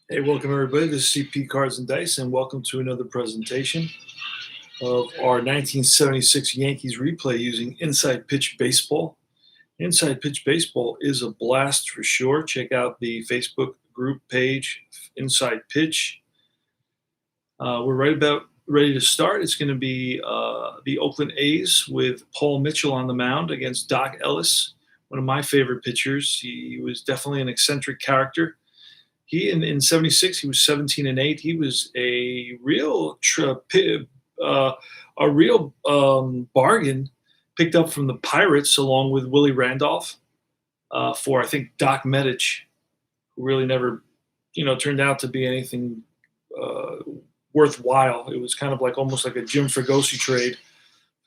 Hey, welcome everybody. This is CP Cards and Dice, and welcome to another presentation of our 1976 Yankees replay using Inside Pitch Baseball. Inside Pitch Baseball is a blast for sure. Check out the Facebook group page, Inside Pitch. We're right about ready to start. It's going to be the Oakland A's with Paul Mitchell on the mound against Doc Ellis, one of my favorite pitchers. He was definitely an eccentric character. He in '76 he was 17-8. He was a real bargain picked up from the Pirates along with Willie Randolph for I think Doc Medich, who really never turned out to be anything uh, worthwhile. It was kind of like almost like a Jim Fregosi trade,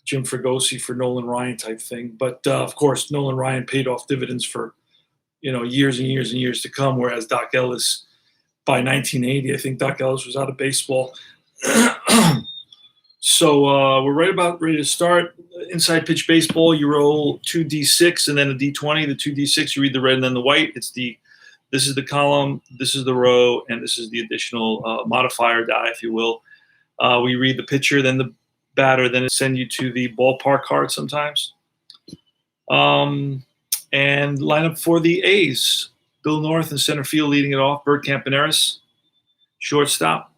Jim Fregosi for Nolan Ryan type thing. But of course, Nolan Ryan paid off dividends for years and years and years to come. Whereas Doc Ellis, by 1980, I think Doc Ellis was out of baseball. So we're right about ready to start. Inside Pitch Baseball, you roll 2d6 and then a d20. The 2d6, you read the red and then the white. This is the column, this is the row, and this is the additional modifier die, if you will. We read the pitcher, then the batter, then it send you to the ballpark card sometimes. And lineup for the A's. Bill North in center field leading it off. Bert Campaneris, shortstop.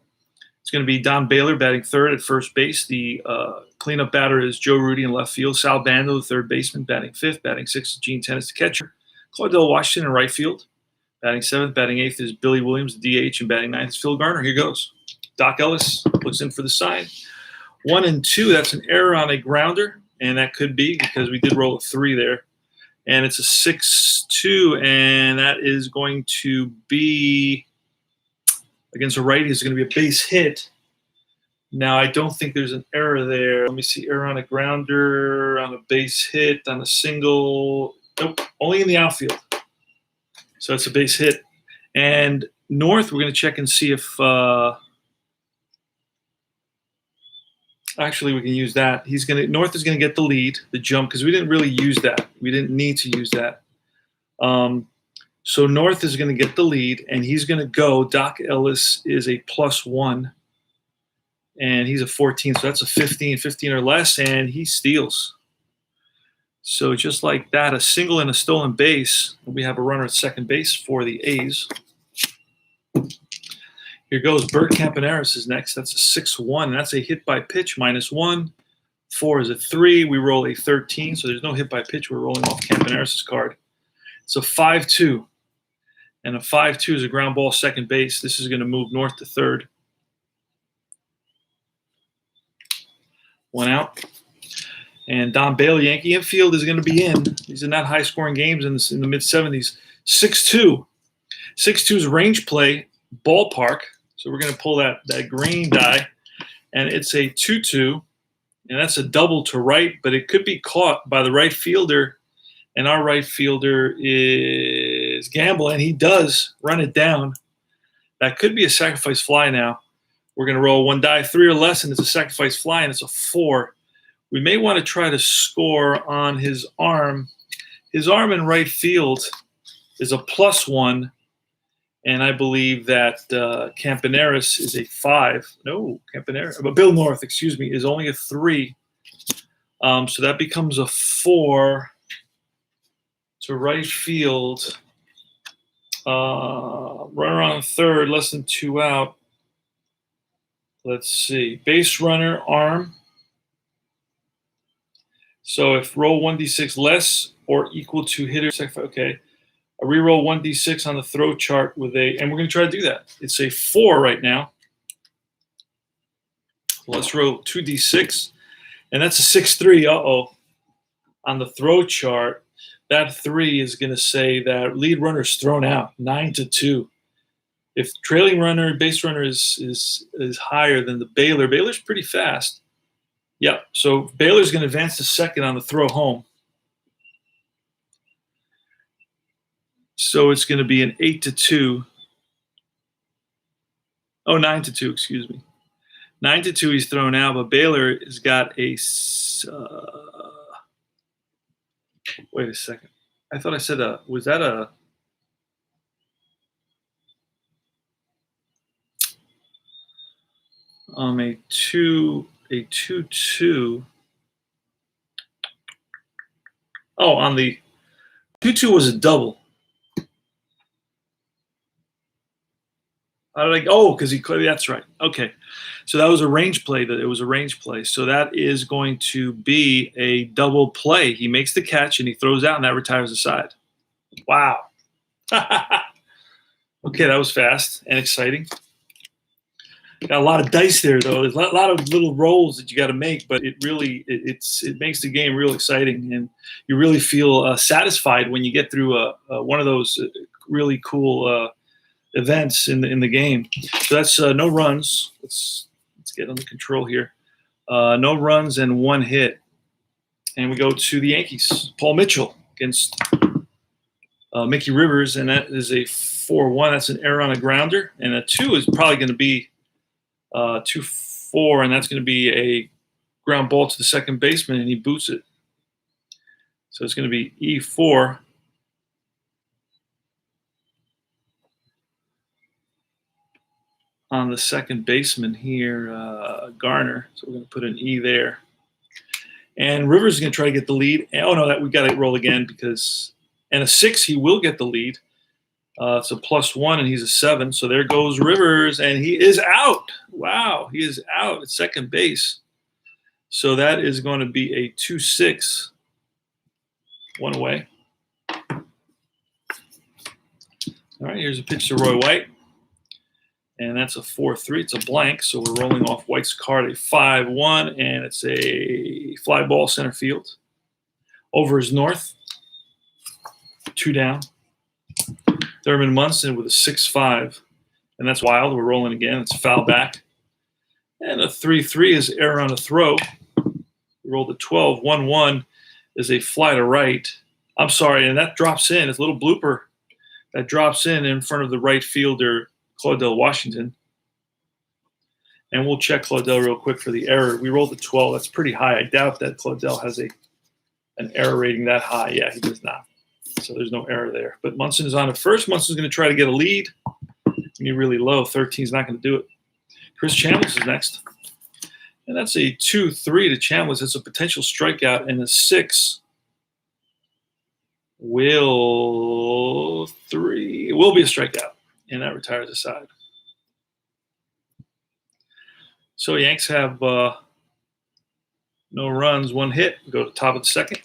It's going to be Don Baylor batting third at first base. The cleanup batter is Joe Rudy in left field. Sal Bando, the third baseman, batting fifth. Batting sixth is Gene Tennis, the catcher. Claudell Washington in right field. Batting seventh. Batting eighth is Billy Williams, the DH. And batting ninth is Phil Garner. Here goes. Doc Ellis looks in for the sign. 1 and 2, that's an error on a grounder. And that could be because we did roll a 3 there. And it's a 6-2, and that is going to be against a righty. It's going to be a base hit. Now, I don't think there's an error there. Let me see. Error on a grounder, on a base hit, on a single. Nope, only in the outfield. So it's a base hit. And North, we're going to check and see if actually, we can use that. North is going to get the lead, the jump, because we didn't really use that. We didn't need to use that. So North is going to get the lead, and he's going to go. Doc Ellis is a +1, and he's a 14, so that's a 15 or less, and he steals. So just like that, a single and a stolen base. We have a runner at second base for the A's. Here goes. Bert Campaneris is next. That's a 6-1. And that's a hit by pitch, -1. 4 is a 3. We roll a 13, so there's no hit by pitch. We're rolling off Campaneris' card. It's a 5-2. And a 5-2 is a ground ball second base. This is going to move North to third. 1 out. And Don Baylor, Yankee infield, is going to be in. These are not high-scoring games in the mid-70s. 6-2. 6-2 is range play, ballpark. So we're going to pull that green die, and it's a 2-2, and that's a double to right, but it could be caught by the right fielder, and our right fielder is Gamble, and he does run it down. That could be a sacrifice fly now. We're going to roll 1 die, 3 or less, and it's a sacrifice fly, and it's a 4. We may want to try to score on his arm. His arm in right field is a +1. And I believe that Campaneris is a 5. No, but Bill North, is only a 3. So that becomes a 4 to right field. Runner on third, less than 2 out. Let's see. Base runner, arm. So if roll 1d6 less or equal to hitter, okay. A reroll 1d6 on the throw chart and we're going to try to do that. It's a 4 right now. Let's roll 2d6, and that's a 6-3. On the throw chart, that 3 is going to say that lead runner's thrown out, 9-2. If trailing runner, base runner is higher than the Baylor's pretty fast. Yeah, so Baylor's going to advance to second on the throw home. So it's going to be an 8-2. 9-2, excuse me. 9-2, he's thrown out, but Baylor has got a. Wait a second. I thought I said was that a. A 2-2. Oh, on the 2-2 was a double. Because that's right. Okay. So that was a range play. It was a range play. So that is going to be a double play. He makes the catch and he throws out, and that retires the side. Wow. Okay, that was fast and exciting. Got a lot of dice there, though. There's a lot of little rolls that you got to make, but it really it makes the game real exciting, and you really feel satisfied when you get through one of those really cool events in the game. So that's no runs. Let's get under control here. No runs and one hit, and we go to the Yankees. Paul Mitchell against Mickey Rivers, and that is a 4-1. That's an error on a grounder, and a 2 is probably going to be 2-4, and that's going to be a ground ball to the second baseman, and he boots it. So it's going to be E4. On the second baseman here, Garner. So we're going to put an E there. And Rivers is going to try to get the lead. Oh, no, we got to roll again and a 6, he will get the lead. It's a +1, and he's a 7. So there goes Rivers, and he is out. Wow, he is out at second base. So that is going to be a 2-6. One away. All right, here's a pitch to Roy White. And that's a 4-3. It's a blank, so we're rolling off White's card, a 5-1, and it's a fly ball center field. Over is North. 2 down. Thurman Munson with a 6-5, and that's wild. We're rolling again. It's foul back. And a 3-3 is error on a throw. We rolled a 12. 1-1 is a fly to right. I'm sorry, and that drops in. It's a little blooper. That drops in front of the right fielder, Claudell Washington. And we'll check Claudell real quick for the error. We rolled a 12. That's pretty high. I doubt that Claudell has an error rating that high. Yeah, he does not. So there's no error there. But Munson is on at first. Munson's going to try to get a lead. And you're really low. 13 is not going to do it. Chris Chambliss is next. And that's a 2-3 to Chambliss. That's a potential strikeout. And a 6 will be a strikeout. And that retires the side. So Yanks have no runs, 1 hit. We go to the top of the second.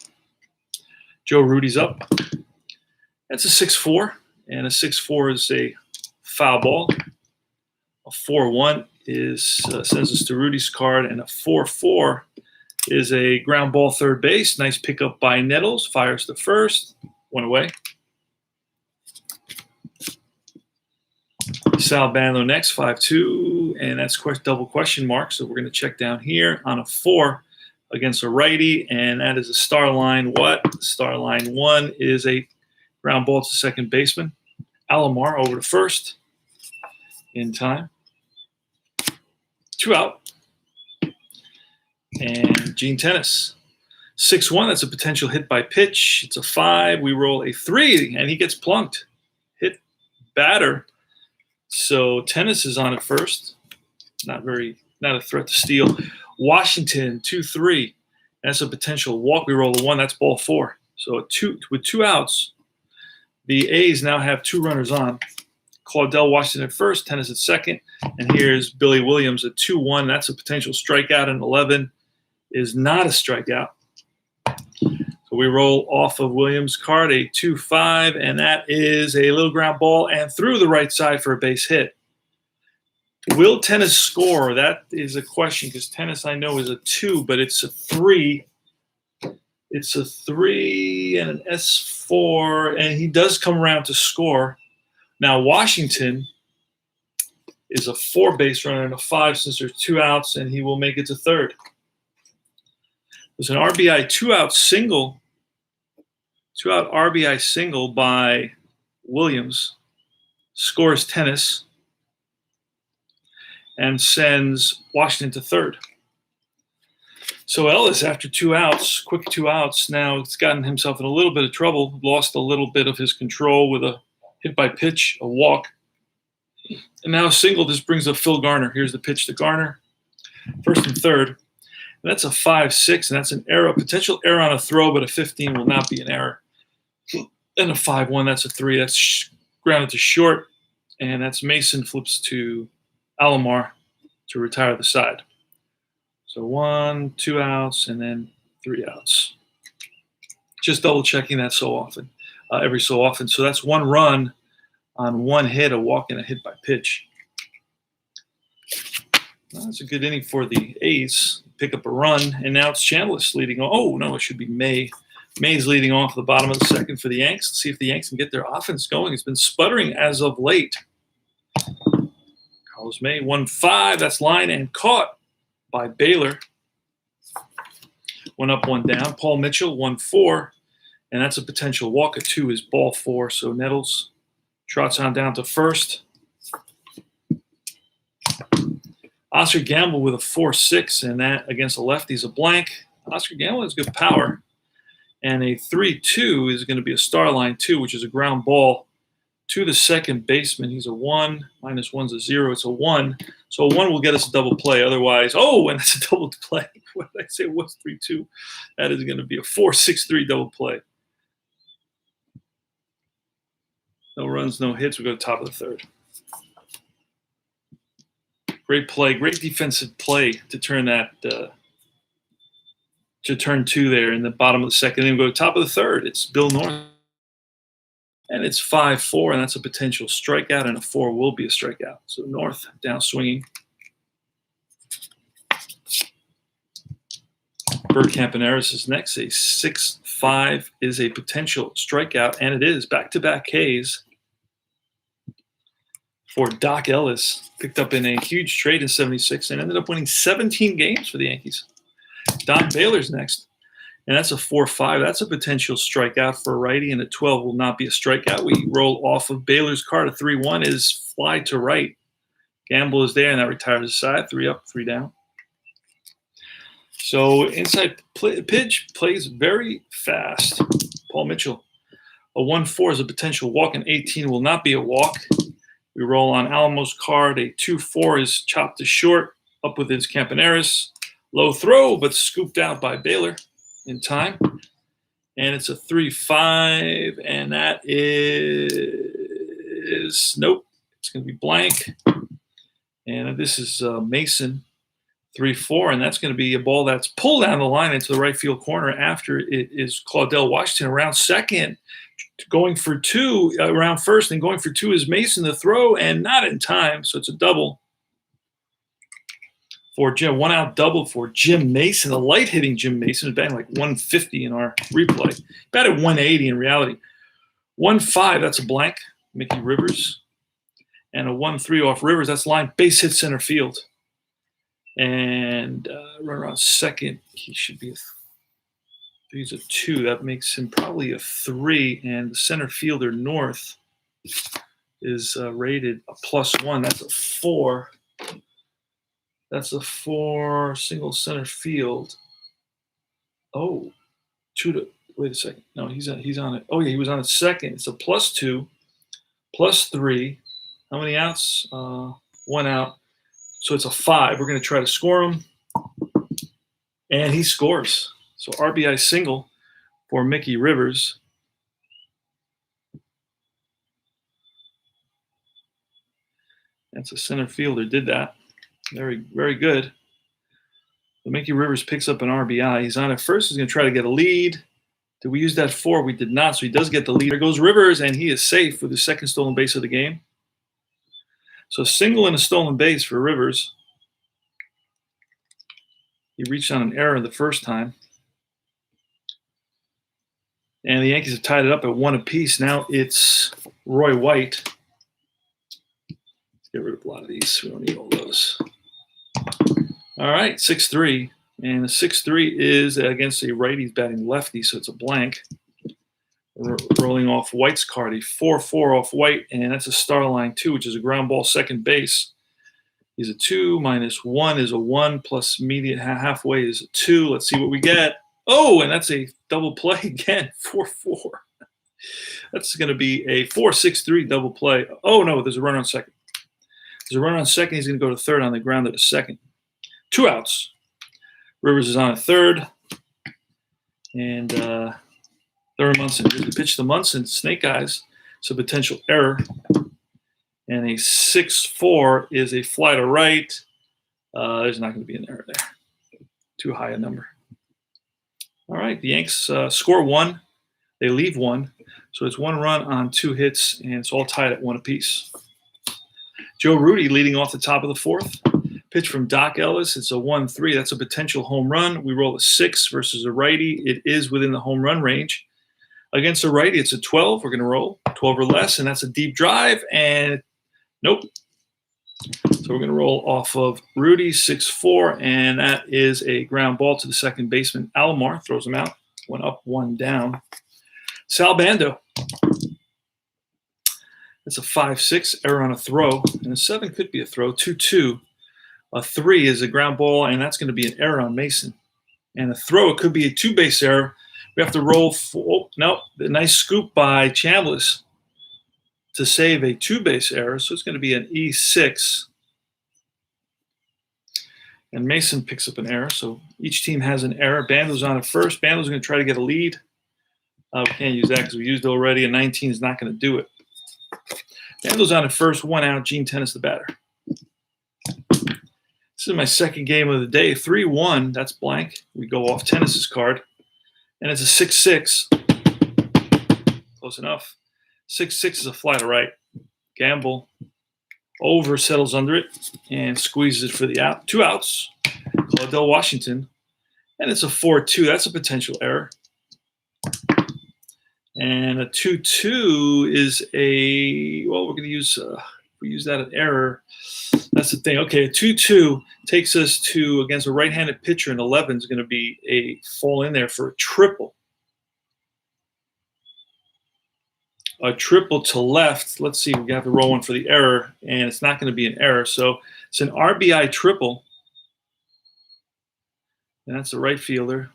Joe Rudy's up. That's a 6-4, and a 6-4 is a foul ball. A 4-1 sends us to Rudy's card, and a 4-4 is a ground ball third base. Nice pickup by Nettles. Fires to first. 1 away. Sal Bando next, 5-2, and that's double question mark. So we're going to check down here on a 4 against a righty, and that is a star line. Star line 1 is a ground ball to second baseman. Alomar over to first in time. 2 out. And Gene Tennis. 6-1, that's a potential hit by pitch. It's a 5. We roll a 3, and he gets plunked. Hit batter. So Tennis is on at first. Not a threat to steal. Washington, 2-3. That's a potential walk. We roll a 1. That's ball 4. So with 2 outs, the A's now have 2 runners on. Claudell Washington at first, Tennis at second. And here's Billy Williams at 2-1. That's a potential strikeout. And 11 is not a strikeout. So we roll off of Williams' card a 2-5. And that is a little ground ball and through the right side for a base hit. Will Tennis score? That is a question because Tennis I know is a 2, but it's a 3. It's a 3 and an S4, and he does come around to score. Now Washington is a 4 base runner and a 5 since there's 2 outs, and he will make it to third. There's an RBI 2-out single, 2-out RBI single by Williams. Scores Tennis. And sends Washington to third. So Ellis, after 2 outs, quick 2 outs, now it's gotten himself in a little bit of trouble, lost a little bit of his control with a hit by pitch, a walk. And now a single. This brings up Phil Garner. Here's the pitch to Garner. First and third. And that's a 5-6, and that's an error, potential error on a throw, but a 15 will not be an error. And a 5-1, that's a 3. That's grounded to short, and that's Mason flips to Alomar to retire the side. So 1, 2 outs, and then 3 outs. Just double checking that so often, every so often. So that's 1 run on 1 hit, a walk and a hit by pitch. Well, that's a good inning for the A's. Pick up a run, and now it's Chambliss leading. Oh, no, it should be May. May's leading off the bottom of the second for the Yanks. Let's see if the Yanks can get their offense going. It's been sputtering as of late. Carlos May, 1-5. That's line and caught by Baylor. 1 up, 1 down. Paul Mitchell, 1-4. And that's a potential walk. A 2 is ball 4. So Nettles trots on down to first. Oscar Gamble with a 4-6, and that against a lefty is a blank. Oscar Gamble has good power. And a 3-2 is going to be a star line 2, which is a ground ball to the second baseman. He's a 1. -1's a 0. It's a 1. So a 1 will get us a double play. Otherwise, and that's a double play. What did I say? It was 3-2. That is going to be a 4-6-3 double play. No runs, no hits. We go to top of the third. Great play, great defensive play to turn that to turn 2 there in the bottom of the second. Then we go to top of the third. It's Bill North, and it's 5-4, and that's a potential strikeout, and a 4 will be a strikeout. So North down swinging. Bergkamp and Harris is next. A 6-5 is a potential strikeout, and it is back-to-back Ks for Doc Ellis, picked up in a huge trade in '76 and ended up winning 17 games for the Yankees. Don Baylor's next, and that's a 4-5. That's a potential strikeout for a righty, and a 12 will not be a strikeout. We roll off of Baylor's card. A 3-1 is fly to right. Gamble is there, and that retires the side. 3 up, 3 down. So inside pitch plays very fast. Paul Mitchell. A 1-4 is a potential walk, and 18 will not be a walk. We roll on Alamo's card. A 2-4 is chopped to short, up with his Campaneris. Low throw, but scooped out by Baylor in time. And it's a 3-5, and that is, nope, it's going to be blank. And this is Mason, 3-4, and that's going to be a ball that's pulled down the line into the right field corner after it is Claudell Washington around second. Going for 2 around first, and going for 2 is Mason, the throw, and not in time, so it's a double for Jim. 1 out double for Jim Mason, a light hitting Jim Mason, batting like 150 in our replay. Batted 180 in reality. 1-5, that's a blank, Mickey Rivers, and a 1-3 off Rivers. That's line base hit center field, and runner on second. He should be he's a 2. That makes him probably a 3. And the center fielder, North, is rated a +1. That's a 4. That's a 4 single center field. Oh, 2 to wait a second. No, he's on it. Oh yeah, he was on it second. It's a +2, +3. How many outs? 1 out. So it's a 5. We're going to try to score him, and he scores. So RBI single for Mickey Rivers. That's a center fielder, did that. Very, very good. So Mickey Rivers picks up an RBI. He's on at first. He's going to try to get a lead. Did we use that 4? We did not, so he does get the lead. There goes Rivers, and he is safe with his second stolen base of the game. So single and a stolen base for Rivers. He reached on an error the first time. And the Yankees have tied it up at 1 apiece. Now it's Roy White. Let's get rid of a lot of these. We don't need all those. All right, 6-3. And the 6-3 is against a righty. He's batting lefty, so it's a blank. Rolling off White's card. A 4-4 off White, and that's a star line 2, which is a ground ball second base. He's a 2. -1 is a 1, plus immediate halfway is a 2. Let's see what we get. Oh, and that's a double play again, 4-4. That's going to be a 4-6-3 double play. Oh, no, there's a runner on second. There's a runner on second. He's going to go to third on the ground at a second. 2 outs. Rivers is on at third. And Thurman Munson is the pitch to Munson. Snake Eyes. It's a potential error. And a 6-4 is a fly to right. There's not going to be an error there. Too high a number. All right, the Yanks score 1. They leave 1. So it's 1 run on 2 hits, and it's all tied at 1 apiece. Joe Rudy leading off the top of the 4th. Pitch from Doc Ellis. It's a 1-3. That's a potential home run. We roll a 6 versus a righty. It is within the home run range. Against a righty, it's a 12. We're going to roll 12 or less, and that's a deep drive. And nope. So we're going to roll off of Rudy, 6-4, and that is a ground ball to the second baseman. Alomar throws him out. 1 up, 1 down. Sal Bando. That's a 5-6, error on a throw. And a 7 could be a throw. 2-2. A 3 is a ground ball, and that's going to be an error on Mason. And a throw, it could be a 2-base error. We have to roll for, no, a nice scoop by Chambliss to save a 2-base error. So it's going to be an E6. And Mason picks up an error. So each team has an error. Bando's on at first. Bando's going to try to get a lead. We can't use that because we used it already. A 19 is not going to do it. Bando's on at first. 1 out. Gene Tennis the batter. This is my second game of the day. 3-1. That's blank. We go off Tennis's card. And it's a 6-6. Close enough. 6-6 is a fly to right. Gamble. Over settles under it and squeezes it for the out. 2 outs. Claudel Washington. And it's a 4-2. That's a potential error. And a 2-2 is a, well, we're going to use, we use that as error. That's the thing. Okay, a 2-2 takes us to, against a right-handed pitcher, and 11 is going to be a fall in there for a triple. A triple to left. Let's see, we have to roll one for the error, and it's not going to be an error. So it's an RBI triple. And that's the right fielder.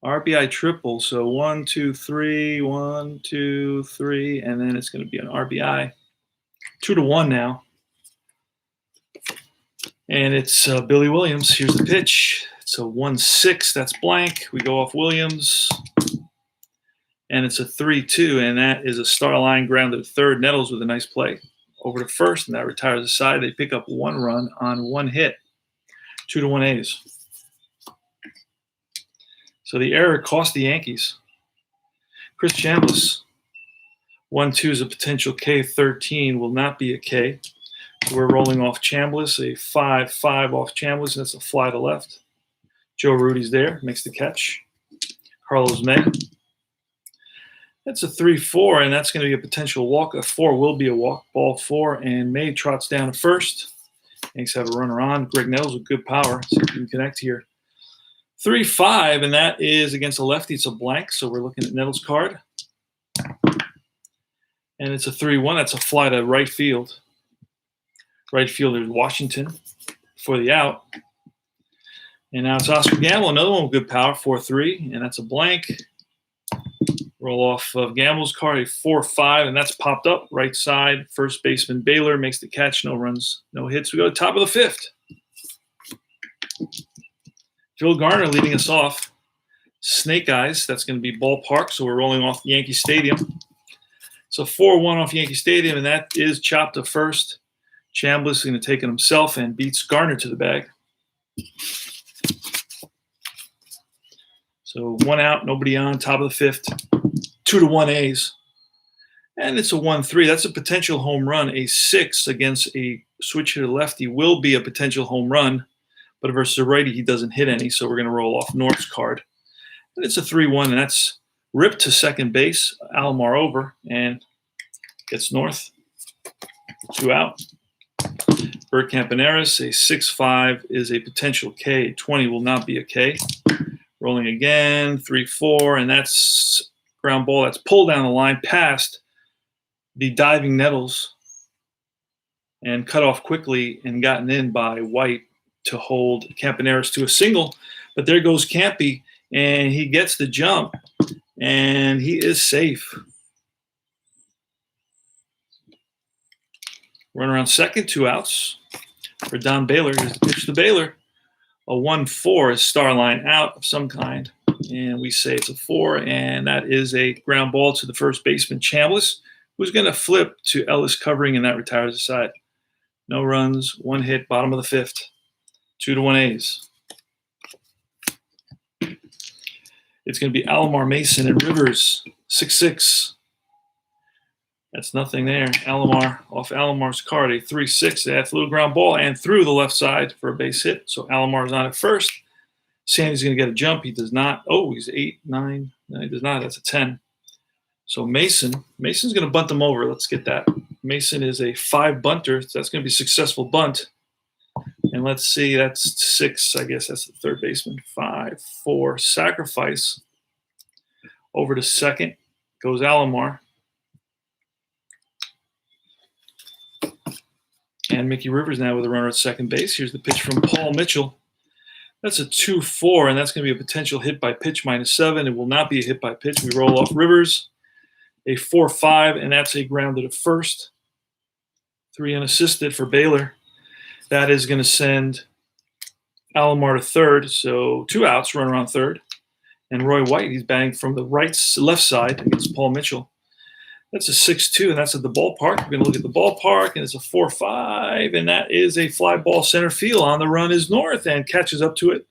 RBI triple. So 1, 2, 3, 1, 2, 3, and then it's going to be an RBI. 2-1 now. And it's Billy Williams. Here's the pitch. It's a 1-6. That's blank. We go off Williams. And it's a 3-2, and that is a star line ground to third. Nettles with a nice play over to first, and that retires the side. They pick up 1 run on 1 hit. 2-1 A's. So the error cost the Yankees. Chris Chambliss. 1-2 is a potential K. 13 will not be a K. We're rolling off Chambliss, a 5-5 off Chambliss, and that's a fly to left. Joe Rudy's there, makes the catch. Carlos May. That's a 3-4, and that's going to be a potential walk. A 4 will be a walk. Ball 4, and May trots down to first. Yankees have a runner on. Greg Nettles with good power. See if we can connect here. 3-5, and that is against a lefty. It's a blank, so we're looking at Nettles' card. And it's a 3-1. That's a fly to right field. Right fielder is Washington for the out. And now it's Oscar Gamble, another one with good power, 4-3, and that's a blank. Roll off of Gamble's card, a 4-5, and that's popped up right side. First baseman Baylor makes the catch. No runs, no hits. We go to top of the 5th. Phil Garner leading us off. Snake Eyes, that's going to be ballpark, so we're rolling off Yankee Stadium. So 4-1 off Yankee Stadium, and that is chopped to first. Chambliss is going to take it himself and beats Garner to the bag. So 1 out, nobody on, top of the 5th. 2-1 A's. And it's a 1-3. That's a potential home run. A 6 against a switch hitter lefty will be a potential home run. But versus a righty, he doesn't hit any, so we're going to roll off North's card. And it's a 3-1, and that's ripped to second base. Alomar over, and gets North. 2 out. Bert Campaneris, a 6-5 is a potential K. 20 will not be a K. Rolling again, 3-4, and that's ground ball. That's pulled down the line past the diving Nettles and cut off quickly and gotten in by White to hold Campaneris to a single. But there goes Campy, and he gets the jump, and he is safe. Run around second, 2 outs. for Don Baylor. Here's the pitch to Baylor. A 1-4 is star line out of some kind. And we say it's a 4, and that is a ground ball to the first baseman, Chambliss, who's going to flip to Ellis covering, and that retires the side. No runs, 1 hit, bottom of the 5th. 2-1 A's. It's going to be Alomar, Mason, and Rivers, 6-6. That's nothing there. Alomar, off Alomar's card, a 3-6. That's a little ground ball and through the left side for a base hit. So Alomar's on at first. Sandy's going to get a jump. He does not. Oh, he's 8, 9. No, he does not. That's a 10. So Mason's going to bunt him over. Let's get that. Mason is a 5 bunter. So that's going to be a successful bunt. And let's see, that's 6. I guess that's the third baseman. 5, 4, sacrifice. Over to second goes Alomar. And Mickey Rivers now with a runner at second base. Here's the pitch from Paul Mitchell. That's a 2-4, and that's going to be a potential hit by pitch -7. It will not be a hit by pitch. We roll off Rivers. A 4-5, and that's a grounder to first. 3 unassisted for Baylor. That is going to send Alomar to third, so 2 outs, runner on third. And Roy White, he's batting from the left side against Paul Mitchell. That's a 6-2, and that's at the ballpark. We're going to look at the ballpark, and it's a 4-5, and that is a fly ball center field. On the run is North, and catches up to it,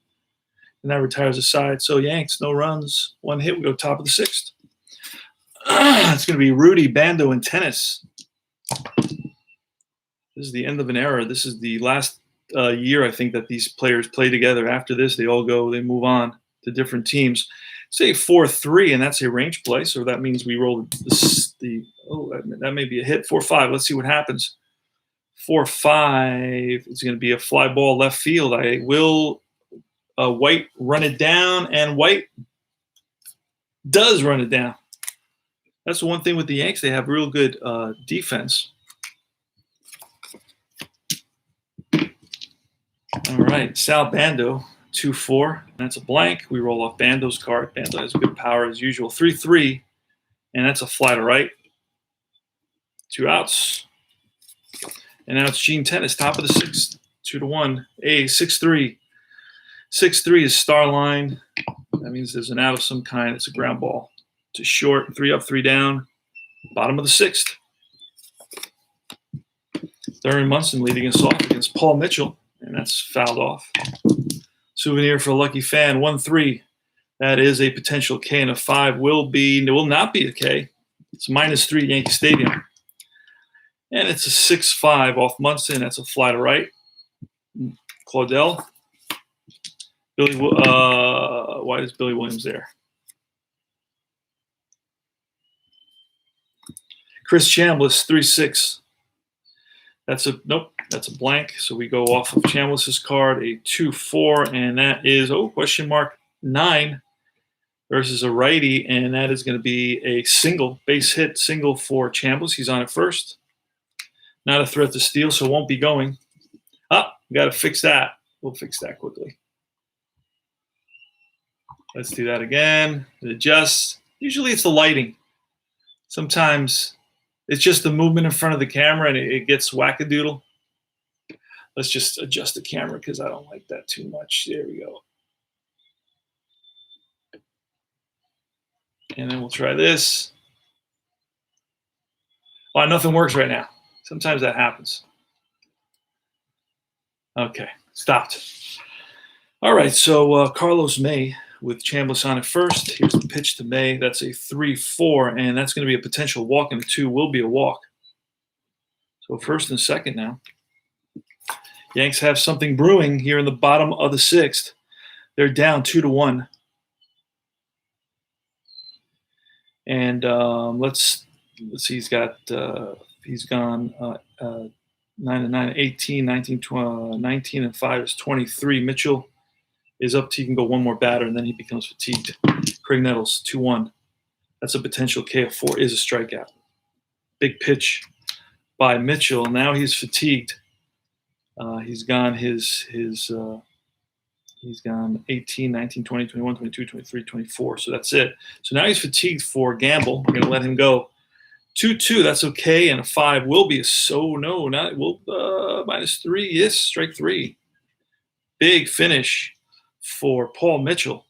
and that retires the side. So Yanks, no runs, 1 hit. We go top of the 6th. It's going to be Rudy, Bando, and Tennis. This is the end of an era. This is the last year, I think, that these players play together. After this, they move on to different teams. Say 4-3, and that's a range play, so that means we roll that may be a hit. 4-5. Let's see what happens. 4-5 is going to be a fly ball left field. I will White run it down, and White does run it down. That's the one thing with the Yanks. They have real good defense. All right, Sal Bando. 2-4, and that's a blank. We roll off Bando's card. Bando has good power as usual. 3-3, and that's a fly to right. 2 outs. And now it's Gene Tennis, top of the 6th. 2-1. A 6-3. 6-3 is star line. That means there's an out of some kind. It's a ground ball to short. 3 up, 3 down. Bottom of the 6th. Thurman Munson leading us off against Paul Mitchell, and that's fouled off. Souvenir for a lucky fan, 1-3. That is a potential K, and a 5 will not be a K. It's -3 at Yankee Stadium. And it's a 6-5 off Munson. That's a fly to right. Claudel. Why is Billy Williams there? Chris Chambliss, 3-6. That's a blank. So we go off of Chambliss's card, a 2-4, and that is question mark 9 versus a righty, and that is going to be a base hit single for Chambliss. He's on at first. Not a threat to steal, so won't be going. We got to fix that. We'll fix that quickly. Let's do that again. Adjust. Usually it's the lighting. Sometimes it's just the movement in front of the camera, and it gets wackadoodle. Let's just adjust the camera because I don't like that too much. There we go. And then we'll try this. Oh, nothing works right now. Sometimes that happens. Okay, stopped. All right, so Carlos May with Chambliss on at first. Here's the pitch to May. That's a 3-4, and that's going to be a potential walk, and a 2 will be a walk. So first and second now. Yanks have something brewing here in the bottom of the 6th. They're down 2-1. And let's see. He's gone 9-9, 18, 19, 19 and 5 is 23. Mitchell is up to, he can go one more batter, and then he becomes fatigued. Craig Nettles, 2-1. That's a potential K of 4, is a strikeout. Big pitch by Mitchell. Now he's fatigued. He's gone he's gone 18, 19, 20, 21, 22, 23, 24. So that's it. So now he's fatigued for Gamble. We're going to let him go 2-2, that's okay, and a 5 will be no, not will -3. Yes, strike 3. Big finish for Paul Mitchell.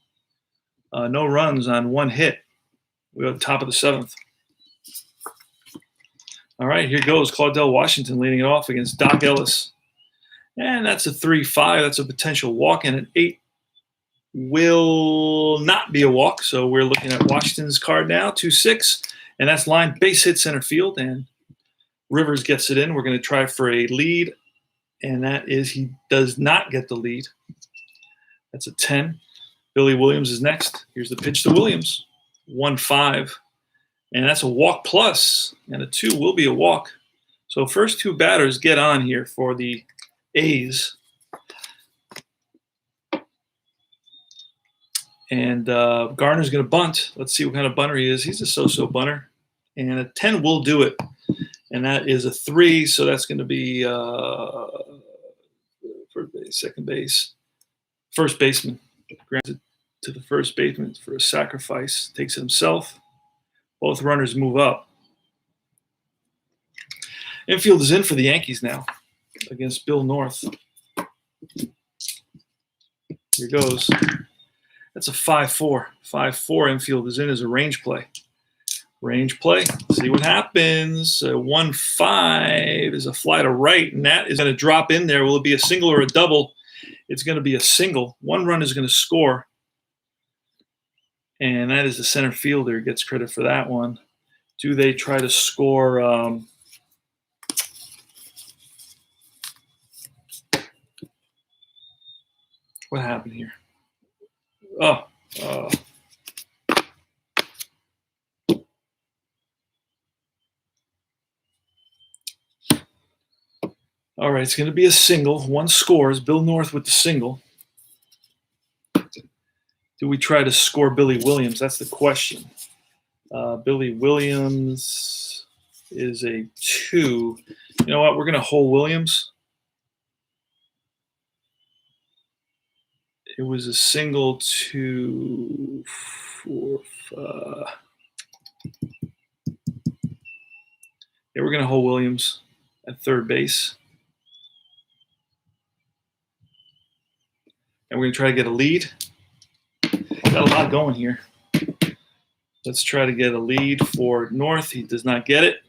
No runs on 1 hit. We're at the top of the 7th. All right, here goes Claudell Washington leading it off against Doc Ellis. And that's a 3-5. That's a potential walk, and an 8 will not be a walk. So we're looking at Washington's card now, 2-6. And that's line base hit center field, and Rivers gets it in. We're going to try for a lead, and that is he does not get the lead. That's a 10. Billy Williams is next. Here's the pitch to Williams, 1-5. And that's a walk plus, and a 2 will be a walk. So first 2 batters get on here for the A's. And Garner's going to bunt. Let's see what kind of bunter he is. He's a so-so bunter. And a 10 will do it. And that is a 3, so that's going to be first base, second base. First baseman. Granted to the first baseman for a sacrifice. Takes it himself. Both runners move up. Infield is in for the Yankees now against Bill North. Here goes. That's a 5-4. 5-4 infield is in as a range play. Range play. See what happens. 1-5 is a fly to right, and that is going to drop in there. Will it be a single or a double? It's going to be a single. 1 run is going to score. And that is the center fielder. Gets credit for that one. Do they try to score? What happened here? Oh. All right, it's going to be a single. 1 scores. Bill North with the single. Do we try to score Billy Williams? That's the question. Billy Williams is a 2. You know what? We're going to hold Williams. It was a single 2, 4, 5. Yeah, we're going to hold Williams at third base. And we're going to try to get a lead. Got a lot going here. Let's try to get a lead for North. He does not get it.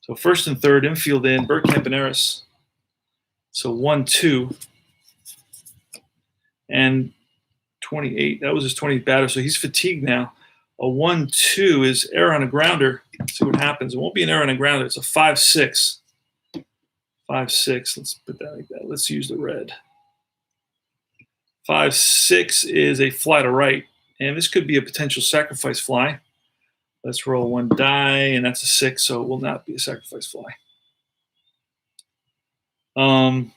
So first and third, infield in, Bergkamp and Ellis. So 1-2. And 28. That was his 20th batter, so he's fatigued now. A 1-2 is error on a grounder. Let's see what happens. It won't be an error on a grounder. It's a 5-6. 5-6. Let's put that like that. Let's use the red. 5-6 is a fly to right, and this could be a potential sacrifice fly. Let's roll 1 die, and that's a 6, so it will not be a sacrifice fly. F9.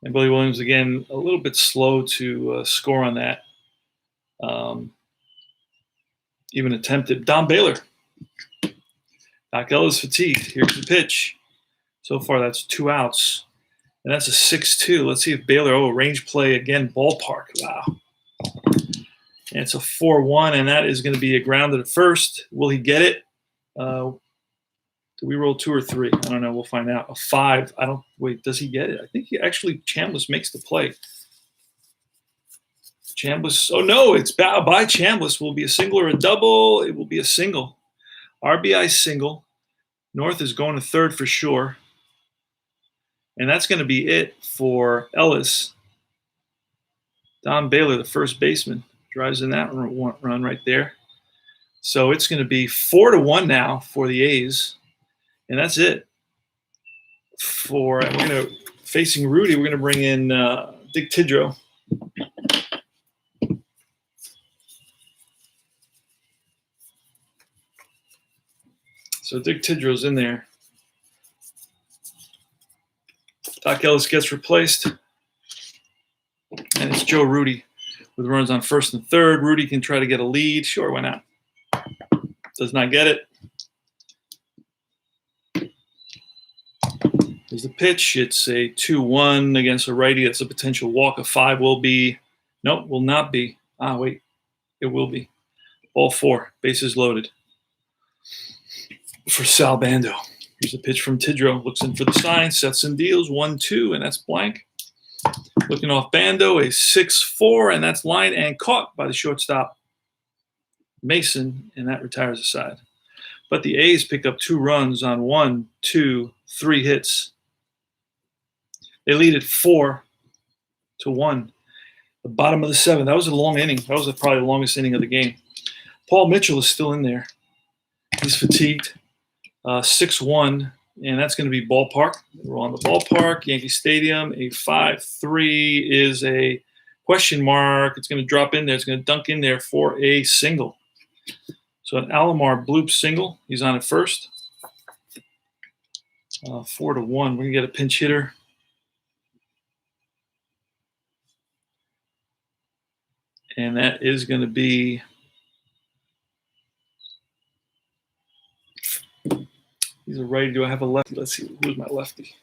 And Billy Williams, again, a little bit slow to score on that. Even attempted. Don Baylor. Doc Ellis fatigued. Here's the pitch. So far, that's 2 outs. And that's a 6-2. Let's see if Baylor, range play again, ballpark. Wow. And it's a 4-1, and that is going to be a grounder to first. Will he get it? Do we roll 2 or 3? I don't know. We'll find out. A 5. Wait, does he get it? I think Chambliss makes the play. Chambliss. Oh, no, it's by Chambliss. Will it be a single or a double? It will be a single. RBI single. North is going to third for sure. And that's going to be it for Ellis. Don Baylor, the first baseman, drives in that run right there. So it's going to be 4-1 now for the A's. And that's it. Facing Rudy, we're going to bring in Dick Tidrow. So Dick Tidrow's in there. Doc Ellis gets replaced. And it's Joe Rudy with runs on first and third. Rudy can try to get a lead. Sure, why not? Does not get it. Here's the pitch. It's a 2-1 against a righty. That's a potential walk. A 5 will be. Nope, will not be. Ah, wait. It will be. Ball 4. Bases loaded for Sal Bando. Here's a pitch from Tidrow. Looks in for the sign. Sets and deals. 1-2, and that's blank. Looking off Bando. A 6-4, and that's lined and caught by the shortstop Mason, and that retires the side. But the A's pick up 2 runs on 1, 2, 3 hits. They lead it 4-1. The bottom of the 7th. That was a long inning. That was probably the longest inning of the game. Paul Mitchell is still in there. He's fatigued. 6-1, and that's going to be ballpark. We're on the ballpark, Yankee Stadium. A 5-3 is a question mark. It's going to drop in there. It's going to dunk in there for a single. So an Alomar bloop single. He's on at first. 4-1. We're going to get a pinch hitter. And that is going to be he's a righty. Do I have a lefty? Let's see. Who's my lefty?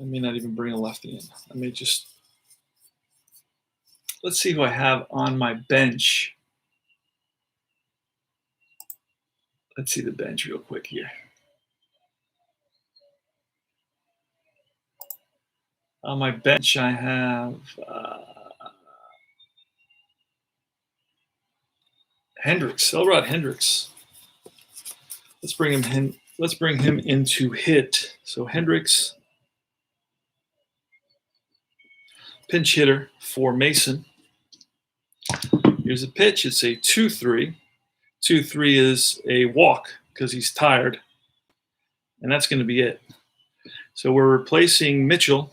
I may not even bring a lefty in. I may just let's see who I have on my bench. Let's see the bench real quick here. On my bench, I have Hendricks, Elrod Hendricks. Let's bring him into hit. So Hendricks, pinch hitter for Mason. Here's a pitch. It's a 2-3. 2-3 is a walk because he's tired, and that's going to be it. So we're replacing Mitchell.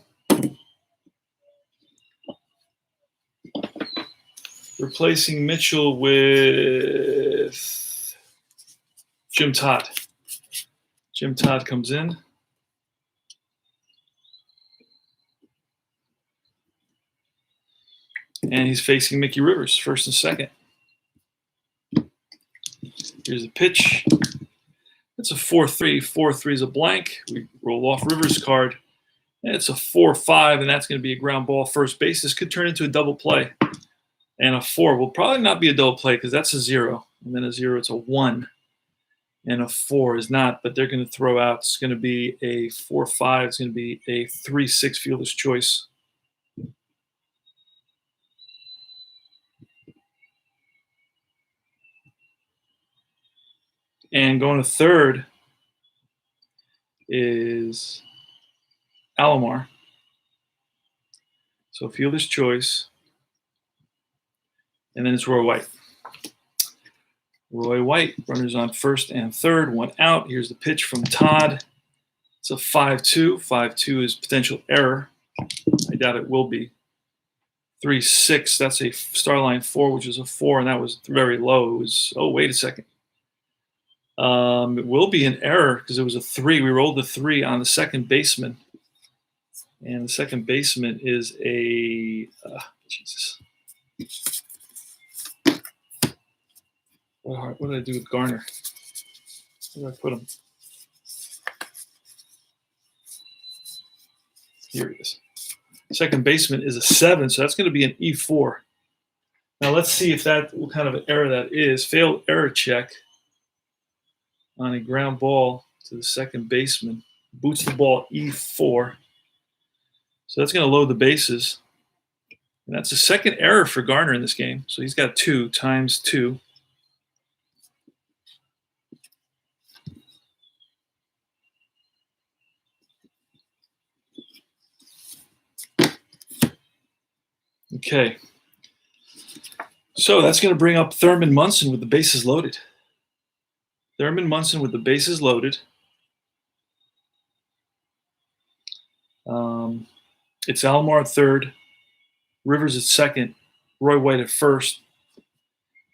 Replacing Mitchell with Jim Todd. Jim Todd comes in. And he's facing Mickey Rivers, first and second. Here's a pitch. It's a 4-3. 4-3 is a blank. We roll off Rivers' card. And it's a 4-5, and that's going to be a ground ball first base. This could turn into a double play. And a 4 will probably not be a double play because that's a 0. And then a 0, it's a 1. And a 4 is not, but they're going to throw out. It's going to be a 4-5. It's going to be a 3-6 fielder's choice. And going to third is Alomar. So fielder's choice. And then it's Roy White. Roy White, runners on first and third, 1 out. Here's the pitch from Todd. It's a 5-2. 5-2 is potential error. I doubt it will be. 3-6, that's a star line 4, which is a 4, and that was very low. It was, oh, wait a second. It will be an error because it was a 3. We rolled the 3 on the second baseman. And the second baseman is a, Jesus. What did I do with Garner? Where did I put him? Here he is. Second baseman is a 7, so that's going to be an E4. Now let's see if that what kind of an error that is. Failed error check on a ground ball to the second baseman. Boots the ball E4. So that's going to load the bases. And that's the second error for Garner in this game. So he's got 2 times 2. Okay. So that's going to bring up Thurman Munson with the bases loaded. Thurman Munson with the bases loaded. It's Alomar at third, Rivers at second, Roy White at first.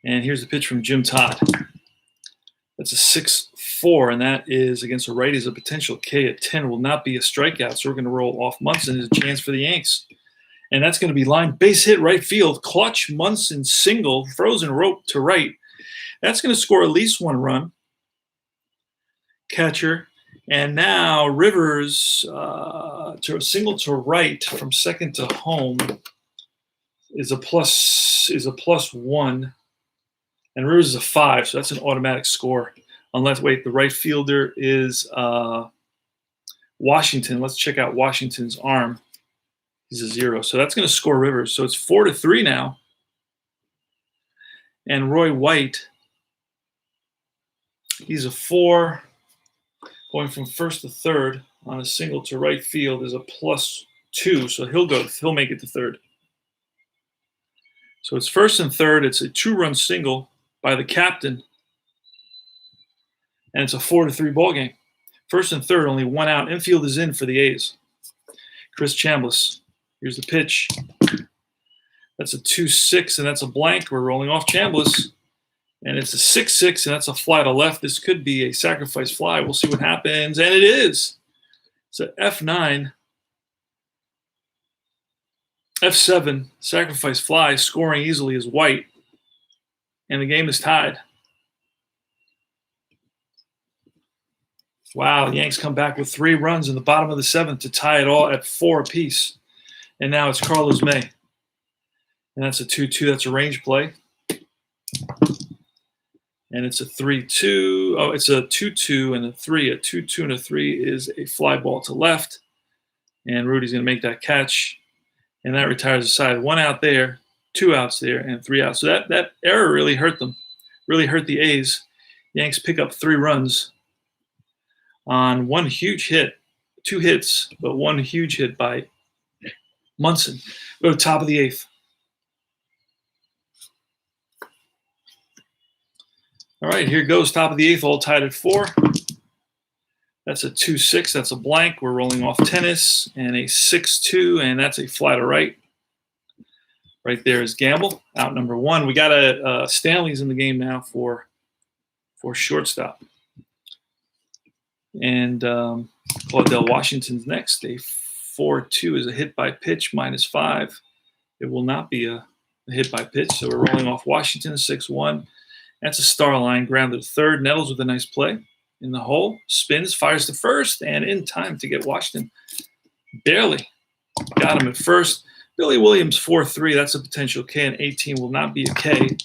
And here's the pitch from Jim Todd. That's a 6-4, and that is against a righty. Is a potential K at 10. Will not be a strikeout, so we're going to roll off Munson. There's a chance for the Yanks. And that's going to be line base hit right field. Clutch Munson single, frozen rope to right. That's going to score at least 1 run. Catcher And now Rivers to a single to right from second to home is a +1, and Rivers is a 5, so that's an automatic score. Unless the right fielder is Washington. Let's check out Washington's arm. He's a 0, so that's going to score Rivers. So it's 4-3 now. And Roy White, he's a 4. Going from first to third on a single to right field is a +2, so he'll make it to third. So it's first and third. It's a 2-run single by the captain, and it's a 4-3 ball game. First and third, only 1 out. Infield is in for the A's. Chris Chambliss. Here's the pitch. That's a 2-6, and that's a blank. We're rolling off Chambliss. And it's a 6-6, and that's a fly to left. This could be a sacrifice fly. We'll see what happens. And it is. It's a F9. F7, sacrifice fly, scoring easily is White. And the game is tied. Wow, the Yanks come back with 3 runs in the bottom of the 7th to tie it all at 4 apiece. And now it's Carlos May. And that's a 2-2. That's a range play. And it's a 3-2. Oh, it's a 2-2 and a 3. A 2-2 and a 3 is a fly ball to left. And Rudy's going to make that catch. And that retires the side. 1 out there, 2 outs there, and 3 outs. So that error really hurt them. Really hurt the A's. Yanks pick up 3 runs on 1 huge hit. 2 hits, but 1 huge hit by Munson. Go to top of the 8th. All right, here goes top of the 8th, all tied at 4. That's a 2-6. That's a blank. We're rolling off tennis, and a 6-2, and that's a fly to right. Right there is Gamble, out number 1. We got a Stanley's in the game now for shortstop. And Claudell Washington's next. A 4-2 is a hit by pitch, -5. It will not be a hit by pitch, so we're rolling off Washington, 6-1. That's a star line, grounded to third. Nettles with a nice play in the hole. Spins, fires to first, and in time to get Washington. Barely got him at first. Billy Williams, 4-3. That's a potential K, and 18 will not be a K.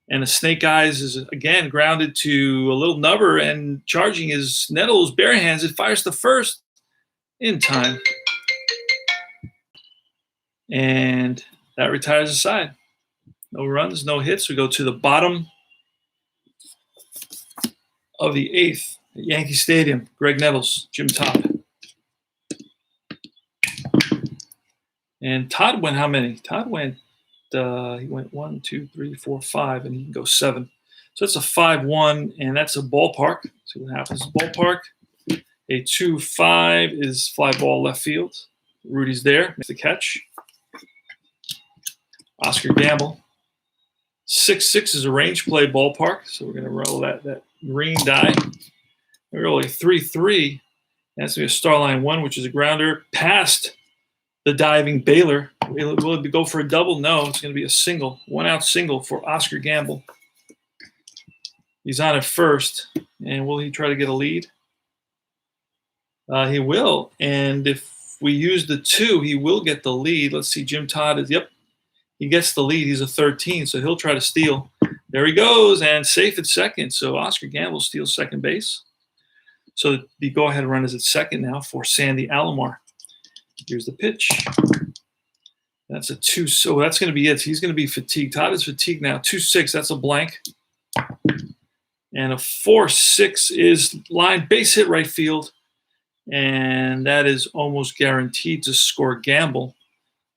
And the Snake Eyes is, again, grounded to a little nubber, and charging is Nettles, bare hands. It fires to first in time. And that retires the side. No runs, no hits. We go to the bottom of the 8th at Yankee Stadium. Greg Nettles, Jim Todd. And Todd went how many? Todd went, he went 1, 2, 3, 4, 5, and he can go 7. So that's a 5-1, and that's a ballpark. See what happens. Ballpark. A 2-5 is fly ball left field. Rudy's there, makes the catch. Oscar Gamble. 6-6 is a range play ballpark, so we're going to roll that green die. We roll a 3-3. That's going to be a star line 1, which is a grounder past the diving Baylor. Will it go for a double? No, it's going to be a single, 1-out single for Oscar Gamble. He's on at first, and will he try to get a lead? He will, and if we use the 2, he will get the lead. Let's see, Jim Todd is, yep, he gets the lead. He's a 13, so he'll try to steal. There he goes, and safe at second. So Oscar Gamble steals second base. So the go-ahead run is at second now for Sandy Alomar. Here's the pitch. That's a 2. So that's going to be it. He's going to be fatigued. Todd is fatigued now. 2-6. That's a blank. And a 4-6 is line base hit right field. And that is almost guaranteed to score Gamble.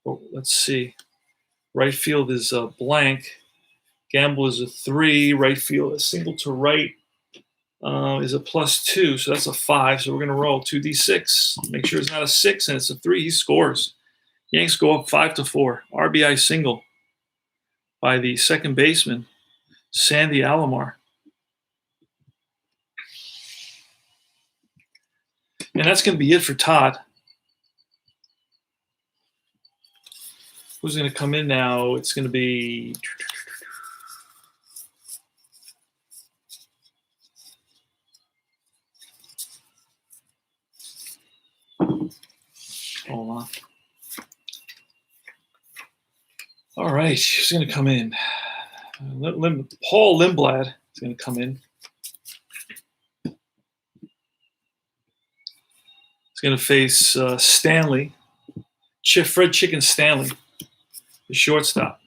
Oh, let's see. Right field is a blank. Gamble is a 3. Right field, a single to right is a +2. So that's a 5. So we're going to roll 2d6. Make sure it's not a 6 and it's a 3. He scores. Yanks go up 5-4. RBI single by the second baseman, Sandy Alomar. And that's going to be it for Todd. Who's going to come in now? It's going to be on. All right, he's going to come in. Paul Lindblad is going to come in. He's going to face Stanley, Fred Chicken Stanley, the shortstop.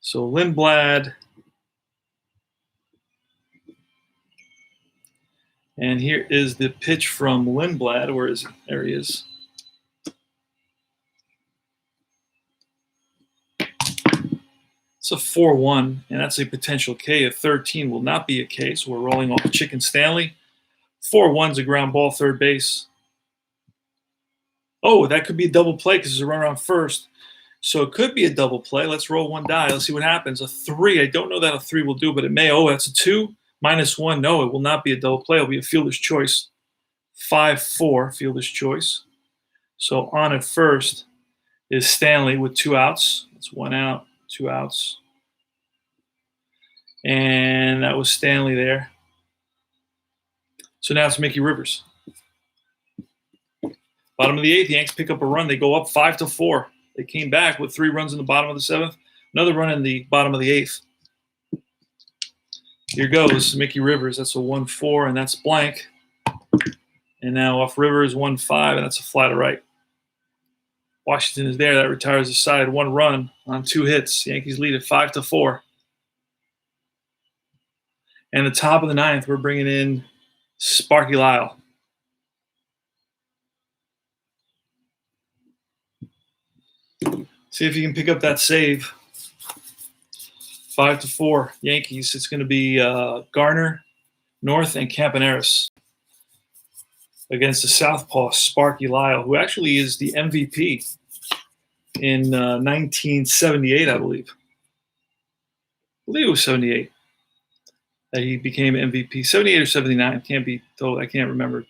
So Lindblad. And here is the pitch from Lindblad. Where is he? There he is. It's a 4-1, and that's a potential K. A 13 will not be a K, so we're rolling off Chicken Stanley. 4-1's a ground ball, third base. Oh, that could be a double play because there's a runner on first. So it could be a double play. Let's roll one die. Let's see what happens. A 3. I don't know that a 3 will do, but it may. Oh, that's a 2. -1. No, it will not be a double play. It'll be a fielder's choice. 5-4, fielder's choice. So on at first is Stanley with 2 outs. That's 1 out, 2 outs. And that was Stanley there. So now it's Mickey Rivers. Bottom of the 8th, the Yanks pick up a run. They go up 5-4. They came back with 3 runs in the bottom of the 7th. Another run in the bottom of the 8th. Here goes Mickey Rivers. That's a 1-4, and that's blank. And now off Rivers, 1-5, and that's a fly to right. Washington is there. That retires the side. 1 run on 2 hits. Yankees lead at 5-4. And the top of the 9th, we're bringing in Sparky Lyle. See if you can pick up that save. 5-4 Yankees. It's going to be Garner, North, and Campaneris against the southpaw Sparky Lyle, who actually is the MVP in 1978, I believe. I believe it was 78 that he became MVP. 78 or 79, can't be told. I can't remember.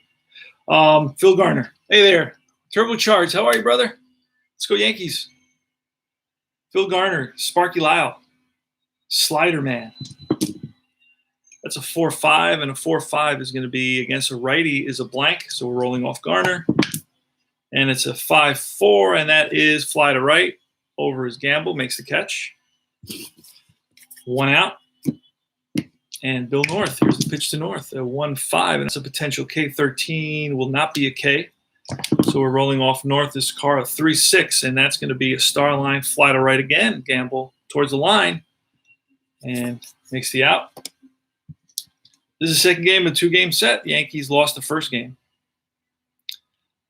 Phil Garner. Hey there. Turbocharged. How are you, brother? Let's go Yankees. Phil Garner, Sparky Lyle, Slider Man. That's a 4-5, and a 4-5 is going to be against a righty is a blank, so we're rolling off Garner. And it's a 5-4, and that is fly to right over his Gamble, makes the catch. 1 out. And Bill North, here's the pitch to North, a 1-5, and that's a potential K. 13 will not be a K. So we're rolling off North this car, a 3-6, and that's going to be a star line, fly to right again, Gamble towards the line, and makes the out. This is the second game of a 2-game set. The Yankees lost the first game.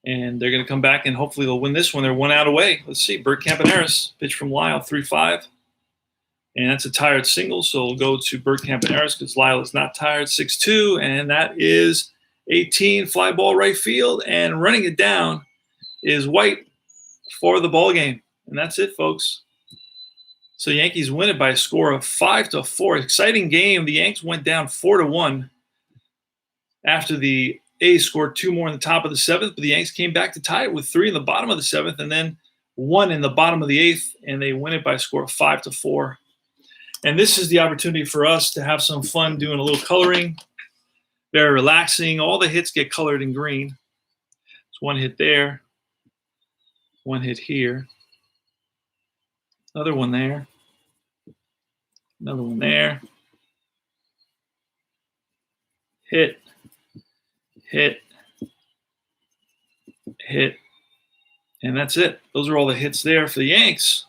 And they're going to come back, and hopefully they'll win this one. They're 1 out away. Let's see, Bert Campaneris, pitch from Lyle, 3-5. And that's a tired single, so we'll go to Bert Campaneris because Lyle is not tired, 6-2, and that is 18, fly ball right field, and running it down is White for the ball game. And that's it, folks. So the Yankees win it by a score of 5-4. Exciting game. The Yanks went down 4-1 after the A's scored 2 more in the top of the 7th, but the Yanks came back to tie it with 3 in the bottom of the 7th and then 1 in the bottom of the 8th, and they win it by a score of 5-4. And this is the opportunity for us to have some fun doing a little coloring. Very relaxing. All the hits get colored in green. There's 1 hit there. 1 hit here. Another one there. Another one there. Hit. Hit. Hit. And that's it. Those are all the hits there for the Yanks.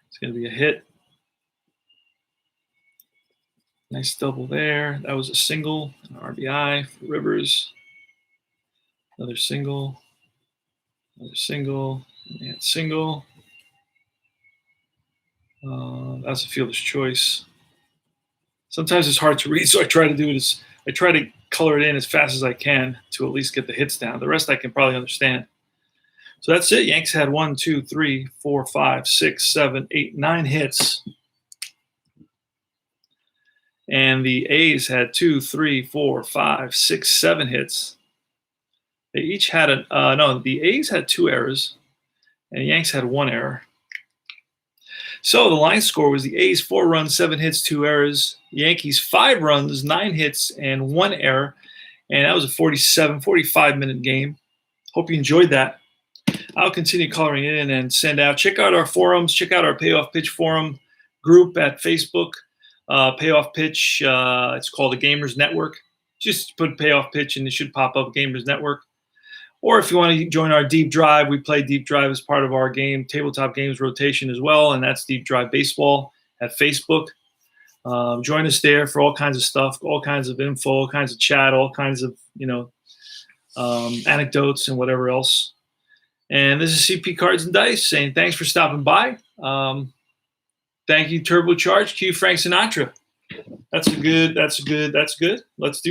It's going to be a hit. Nice double there. That was a single, an RBI for Rivers. Another single. Another single. And single. That's a fielder's choice. Sometimes it's hard to read, so I try to color it in as fast as I can to at least get the hits down. The rest I can probably understand. So that's it. Yanks had 1, 2, 3, 4, 5, 6, 7, 8, 9 hits. And the A's had 2, 3, 4, 5, 6, 7 hits. They each had the A's had 2 errors, and the Yanks had 1 error. So the line score was the A's 4 runs, 7 hits, 2 errors. The Yankees 5 runs, 9 hits, and 1 error. And that was a 45-minute game. Hope you enjoyed that. I'll continue coloring it in and send out. Check out our forums. Check out our Payoff Pitch forum group at Facebook. Payoff Pitch. It's called the Gamers Network. Just put Payoff Pitch and it should pop up Gamers Network. Or if you want to join our Deep Drive, we play Deep Drive as part of our game tabletop games rotation as well, and that's Deep Drive Baseball at Facebook. Join us there for all kinds of stuff, all kinds of info, all kinds of chat, all kinds of anecdotes and whatever else. And this is CP Cards and Dice saying thanks for stopping by. Thank you, Turbocharged. Cue Frank Sinatra. That's good. Let's do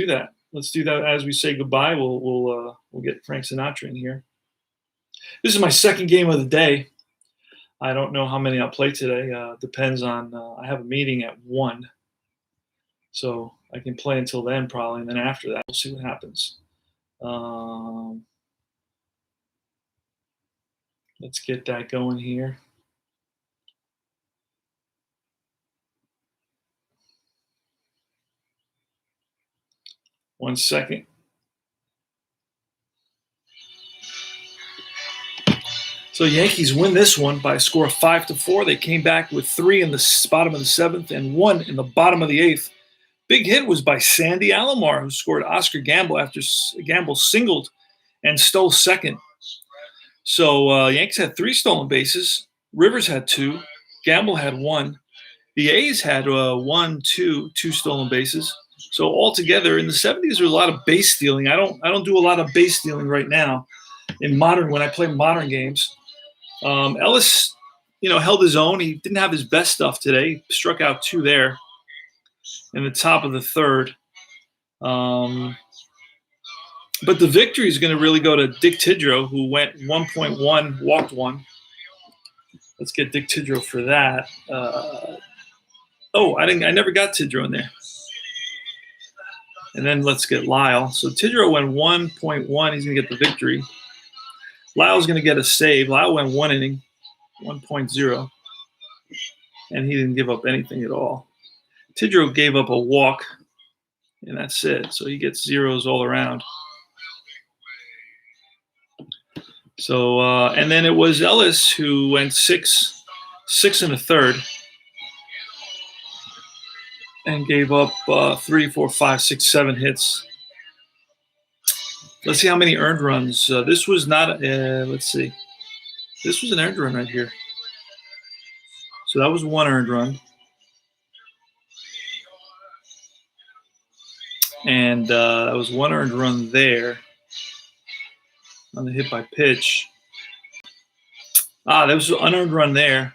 that. Let's do that as we say goodbye. We'll get Frank Sinatra in here. This is my second game of the day. I don't know how many I'll play today. Depends on. I have a meeting at 1, so I can play until then probably, and then after that we'll see what happens. Let's get that going here. One second. So Yankees win this one by a score of 5-4. They came back with 3 in the bottom of the 7th and 1 in the bottom of the 8th. Big hit was by Sandy Alomar, who scored Oscar Gamble after Gamble singled and stole second. So Yankees had 3 stolen bases. Rivers had 2. Gamble had 1. The A's had 2 stolen bases. So altogether, in the 70s, there was a lot of base stealing. I don't do a lot of base stealing right now when I play modern games. Ellis, held his own. He didn't have his best stuff today. He struck out 2 there in the top of the 3rd. But the victory is going to really go to Dick Tidrow, who went 1.1, walked 1. Let's get Dick Tidrow for that. I never got Tidrow in there. And then let's get Lyle. So Tidrow went 1.1. He's going to get the victory. Lyle's going to get a save. Lyle went 1 inning, 1.0. And he didn't give up anything at all. Tidrow gave up a walk, and that's it. So he gets zeros all around. So, and then it was Ellis who went 6 in the 3rd. And gave up 3, 4, 5, 6, 7 hits. Let's see how many earned runs. This was not. Let's see. This was an earned run right here. So that was 1 earned run. And that was 1 earned run there on the hit by pitch. There was an unearned run there.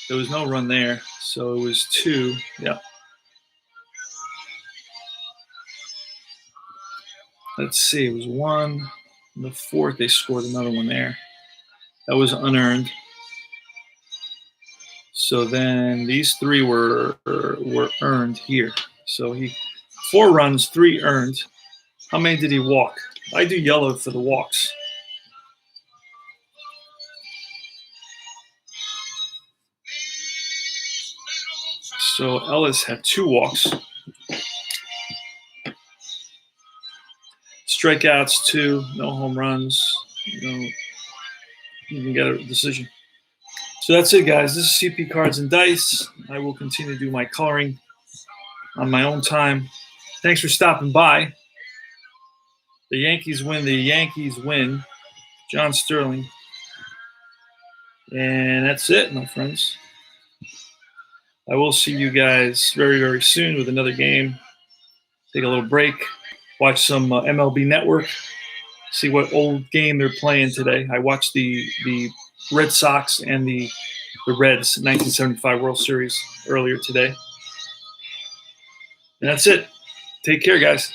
There was no run there. So it was 2. Yeah. Let's see, it was 1. In the 4th, they scored another one there. That was unearned. So then these 3 were earned here. So 4 runs, 3 earned. How many did he walk? I do yellow for the walks. So Ellis had 2 walks. Strikeouts 2, no home runs, you can get a decision. So that's it, guys. This is CP Cards and Dice. I will continue to do my coloring on my own time. Thanks for stopping by. The Yankees win. The Yankees win. John Sterling. And that's it, my friends. I will see you guys very, very soon with another game. Take a little break. Watch some MLB Network, see what old game they're playing today. I watched the Red Sox and the Reds 1975 World Series earlier today. And that's it. Take care, guys.